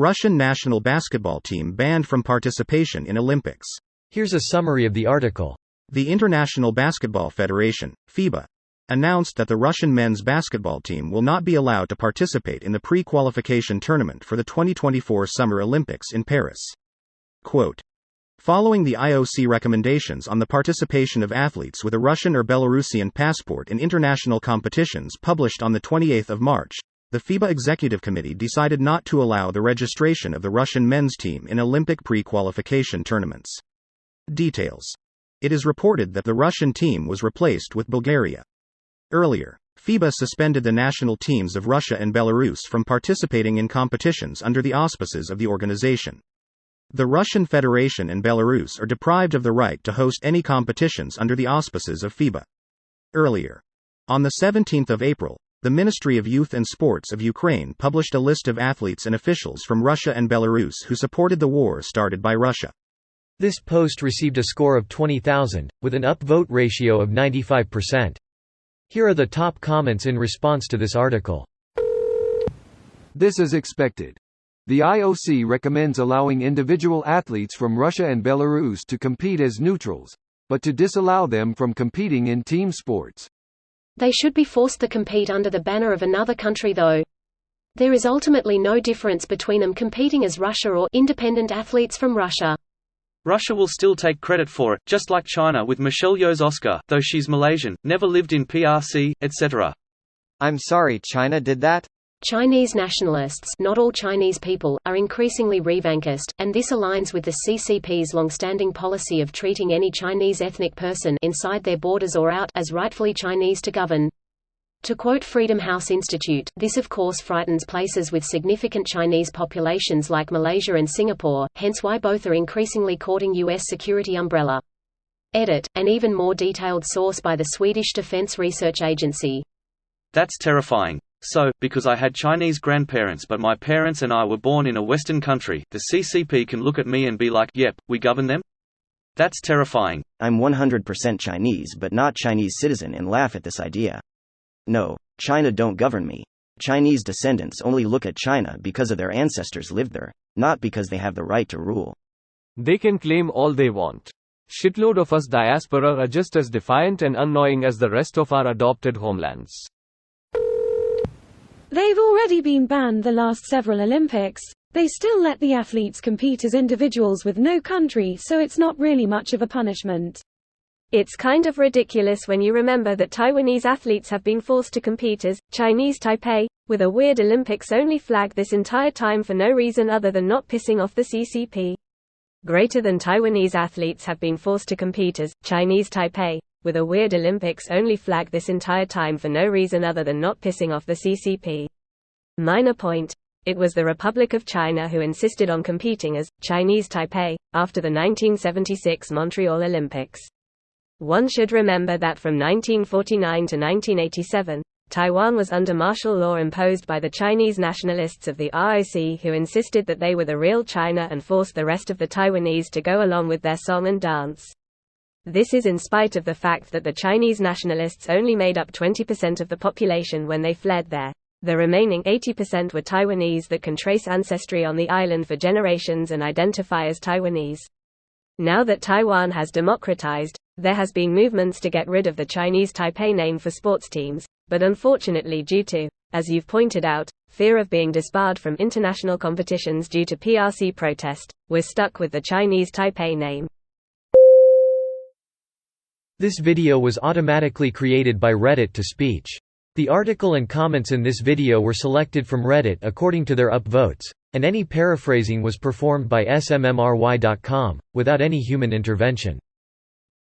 Russian national basketball team banned from participation in Olympics. Here's a summary of the article. The International Basketball Federation, FIBA, announced that the Russian men's basketball team will not be allowed to participate in the pre-qualification tournament for the 2024 Summer Olympics in Paris. Quote, following the IOC recommendations on the participation of athletes with a Russian or Belarusian passport in international competitions published on the 28th of March, the FIBA Executive Committee decided not to allow the registration of the Russian men's team in Olympic pre-qualification tournaments. Details. It is reported that the Russian team was replaced with Bulgaria. Earlier, FIBA suspended the national teams of Russia and Belarus from participating in competitions under the auspices of the organization. The Russian Federation and Belarus are deprived of the right to host any competitions under the auspices of FIBA. Earlier, on the 17th of April, the Ministry of Youth and Sports of Ukraine published a list of athletes and officials from Russia and Belarus who supported the war started by Russia. This post received a score of 20,000, with an upvote ratio of 95%. Here are the top comments in response to this article. This is expected. The IOC recommends allowing individual athletes from Russia and Belarus to compete as neutrals, but to disallow them from competing in team sports. They should be forced to compete under the banner of another country though. There is ultimately no difference between them competing as Russia or independent athletes from Russia. Russia will still take credit for it, just like China with Michelle Yeoh's Oscar, though she's Malaysian, never lived in PRC, etc. I'm sorry China did that? Chinese nationalists, not all Chinese people, are increasingly revanchist, and this aligns with the CCP's long-standing policy of treating any Chinese ethnic person inside their borders or out as rightfully Chinese to govern. To quote Freedom House Institute, this of course frightens places with significant Chinese populations like Malaysia and Singapore, hence why both are increasingly courting U.S. security umbrella. Edit, an even more detailed source by the Swedish Defense Research Agency. That's terrifying. So, because I had Chinese grandparents but my parents and I were born in a Western country, the CCP can look at me and be like, yep, we govern them? That's terrifying. I'm 100% Chinese but not Chinese citizen and laugh at this idea. No, China don't govern me. Chinese descendants only look at China because of their ancestors lived there, not because they have the right to rule. They can claim all they want. Shitload of us diaspora are just as defiant and annoying as the rest of our adopted homelands. They've already been banned the last several Olympics. They still let the athletes compete as individuals with no country, so it's not really much of a punishment. It's kind of ridiculous when you remember that Taiwanese athletes have been forced to compete as Chinese Taipei, with a weird Olympics-only flag this entire time for no reason other than not pissing off the CCP. Greater than Taiwanese athletes have been forced to compete as Chinese Taipei, with a weird Olympics-only flag this entire time for no reason other than not pissing off the CCP. Minor point. It was the Republic of China who insisted on competing as Chinese Taipei, after the 1976 Montreal Olympics. One should remember that from 1949 to 1987, Taiwan was under martial law imposed by the Chinese nationalists of the ROC who insisted that they were the real China and forced the rest of the Taiwanese to go along with their song and dance. This is in spite of the fact that the Chinese nationalists only made up 20% of the population when they fled there. The remaining 80% were Taiwanese that can trace ancestry on the island for generations and identify as Taiwanese. Now that Taiwan has democratized, there has been movements to get rid of the Chinese Taipei name for sports teams, but unfortunately due to, as you've pointed out, fear of being disbarred from international competitions due to PRC protest, we're stuck with the Chinese Taipei name. This video was automatically created by Reddit to speech. The article and comments in this video were selected from Reddit according to their upvotes, and any paraphrasing was performed by smmry.com, without any human intervention.